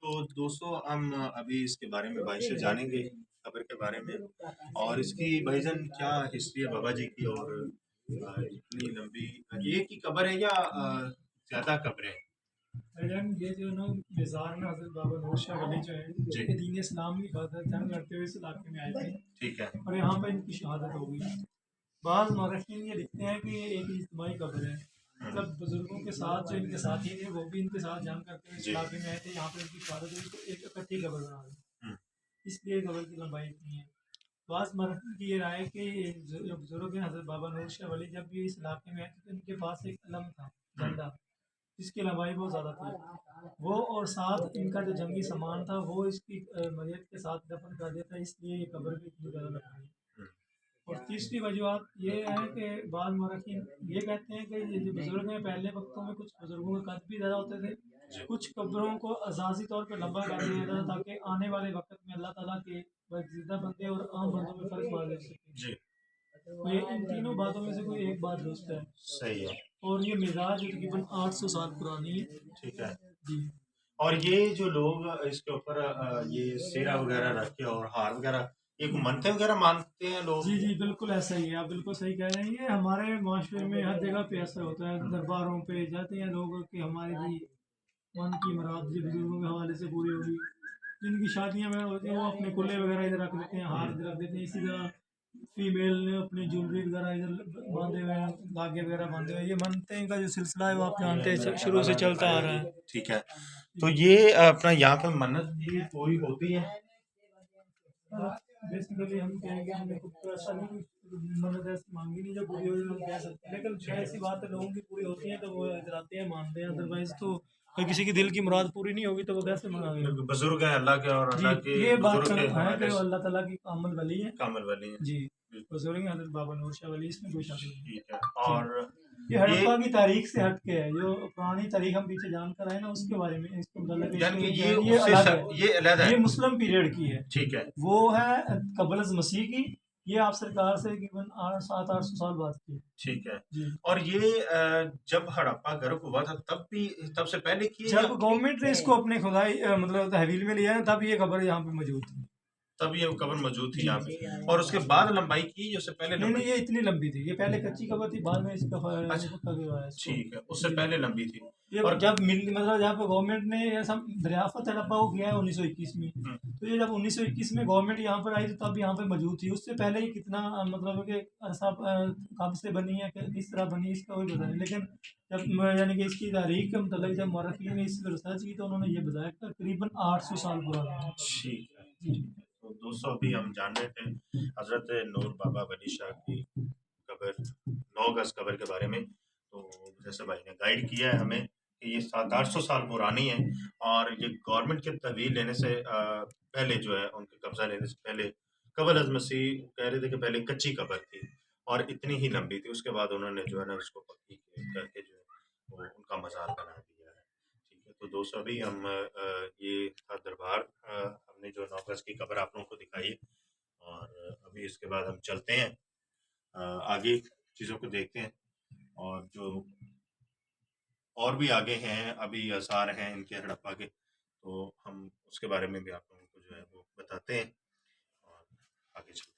تو دوستوں ہم ابھی اس کے بارے میں بھائی سے جانیں گے قبر کے بارے میں، اور اس کی بھائی جان کیا ہسٹری ہے بابا جی کی، اور اتنی لمبی ایک ہی قبر ہے یا زیادہ قبریں ہیں؟ بھائی جان یہ جو نا مزار میں حضرت بابا نور شاہ ولی جو ہے جی یہ دین اسلام کی خاطر جنگ لڑتے ہوئے اس علاقے میں آئے تھے ٹھیک ہے اور یہاں پہ ان کی شہادت ہو گئی۔ بعض مورخین یہ لکھتے ہیں کہ یہ ایک اجتماعی قبر ہے، مطلب بزرگوں کے ساتھ جو ان کے ساتھی تھے وہ بھی ان کے ساتھ جنگ کرتے ہوئے اس جی علاقے میں آئے تھے، یہاں پہ ان کی شہادت ہوئی تو ایک اکٹھی قبر بنا دی، ہم، اس لیے قبر کی لمبائی اتنی ہے۔ بعض مورخین کی یہ رائے ہے کہ جو بزرگ ہیں حضرت بابا نور شاہ ولی جب بھی اس علاقے میں آئے تھے تو ان کے پاس ایک علم تھا، ہم، جھنڈا، جس کی لمبائی بہت زیادہ تھی، وہ اور ساتھ ان کا جو جنگی سامان تھا وہ اس کی میت کے ساتھ دفن کر دیا تھا، اس لیے یہ قبر بھی اتنی زیادہ لمبی ہے۔ ہم، اور تیسری وجوہات یہ ہے کہ بعض مورخین یہ کہتے ہیں کہ یہ جو بزرگ ہیں پہلے وقتوں میں کچھ بزرگوں کے قد بھی زیادہ ہوتے تھے، جی کچھ قبروں کو اعزازی طور پہ لمبا کر دیا جاتا تھا تاکہ آنے والے وقت میں اللہ تعالیٰ کے برگزیدہ بندے اور عام بندوں میں فرق واضح ہو سکے۔ جی تو یہ ان تینوں باتوں میں سے کوئی ایک بات درست ہے، صحیح ہے اور یہ مزاج تقریباً 800 سال پرانی ہے۔ ٹھیک ہے۔ جی اور یہ جو لوگ اس کے اوپر یہ سیرا وغیرہ رکھ کے اور ہار وغیرہ یہ منتیں وغیرہ مانتے ہیں لوگ؟ جی بالکل ایسا ہی ہے، آپ بالکل صحیح کہہ رہے ہیں۔ یہ ہمارے معاشرے میں ہر جگہ پہ ایسا ہوتا ہے، درباروں پہ جاتے ہیں لوگ کہ ہماری جی من کی مراد جی بزرگوں کے حوالے سے پوری ہوگی، جن کی شادیاں وغیرہ ہوتی ہیں وہ اپنے کلے وغیرہ ادھر رکھ دیتے ہیں، ہار ادھر رکھ دیتے ہیں، اسی طرح فیمیل نے اپنی جولری وغیرہ ادھر باندھے ہوئے ہیں، دھاگے وغیرہ باندھے ہوئے ہیں۔ یہ منتیں کا جو سلسلہ ہے وہ آپ جانتے ہیں شروع سے چلتا آ رہا ہے۔ ٹھیک ہے، تو یہ اپنا یہاں پہ منت بھی پوری ہوتی ہے؟ بیسیکلی ہم کہیں گے ہم نے کچھ ایسا نہیں منت ایسی مانگی نہیں جو پوری ہوئی ہم کہہ سکتے ہیں، لیکن شاید ایسی بات ہے لوگوں کی پوری ہوتی ہیں تو وہ ادھر آتے ہیں مانتے ہیں، ادروائز تو کسی کی دل کی مراد پوری نہیں ہوگی تو وہ کیسے منائیں گے؟ بزرگ ہیں اللہ کے، اور جی اللہ کے یہ بات بزرگ کے ہے حوالے کہ وہ سے اللہ تعالیٰ کی کامل ولی ہے۔ کامل والی ہیں۔ جی بزرگ ہیں حضرت بابا نور شاہ ولی، اس میں کوئی شک نہیں۔ ٹھیک ہے، جی اور یہ ہڑپا کی تاریخ سے ہٹ کے ہے، جو پرانی تاریخ ہم پیچھے جان کر آئے نا اس کے بارے میں، اس کے متعلق یعنی کہ یہ یہ اس الگ سے ہے، یہ علیحدہ ہے؟ یہ مسلم پیریڈ کی ہے، ٹھیک ہے وہ ہے قبل از مسیح کی، یہ آپ سرکار سے تقریباً 700-800 سال بعد کی۔ ٹھیک ہے، جی اور یہ جب ہڑپا گرک ہوا تھا تب سے پہلے کی ہے یا جب گورنمنٹ نے اس کو اپنے خدائی مطلب تحویل میں لیا ہے تب یہ قبر یہاں پہ موجود تھی۔ تب یہ قبر موجود تھی یہاں پہ، اور اس کے بعد لمبائی کی یا اس سے پہلے نہیں لمبائی؟ یہ اتنی لمبی تھی، یہ پہلے کچی قبر تھی، بعد میں اس کا اچھا پکا کروایا اس کو۔ ٹھیک ہے، اس سے پہلے لمبی تھی۔ یہ اور جب مطلب جہاں پہ گورنمنٹ نے یہ سب دریافت ہڑپا کو کیا ہے 1921 میں، تو یہ جب 1921 میں گورنمنٹ یہاں پر آئی تو تب یہاں پہ موجود تھی، اس سے پہلے ہی کتنا مطلب کہ عرصہ کب سے بنی ہے کہ کس طرح بنی اس کا کوئی پتہ نہیں، لیکن جب یعنی کہ اس کی تاریخ کے متعلق جب مورخین نے اس پر ریسرچ کی تو انہوں نے یہ بتایا کہ تقریباً 800 سال پرانا ہے۔ ٹھیک ہے، جی تو دوستوں ابھی ہم جان رہے تھے حضرت نور بابا ولی شاہ کی قبر 9 گز قبر کے بارے میں، تو جیسے بھائی نے گائیڈ کیا ہے ہمیں کہ یہ 700-800 سال پرانی ہے، اور یہ گورنمنٹ کے تحویل لینے سے پہلے جو ہے ان کے قبضہ لینے سے پہلے قبل از مسیح کہہ رہے تھے کہ پہلے کچی قبر تھی اور اتنی ہی لمبی تھی، اس کے بعد انہوں نے جو ہے نا اس کو پکی کر کے جو ہے وہ ان کا مزار بنا دیا ہے۔ ٹھیک ہے، تو دوستوں ابھی ہم یہ تھا دربار، ہم نے جو 9 گز کی قبر آپ لوگوں کو دکھائی، اور ابھی اس کے بعد ہم چلتے ہیں آگے چیزوں کو دیکھتے ہیں، اور جو اور بھی آگے ہیں ابھی آثار ہیں ان کے ہڑپا کے، تو ہم اس کے بارے میں بھی آپ لوگوں کو جو ہے وہ بتاتے ہیں اور آگے چلتے ہیں۔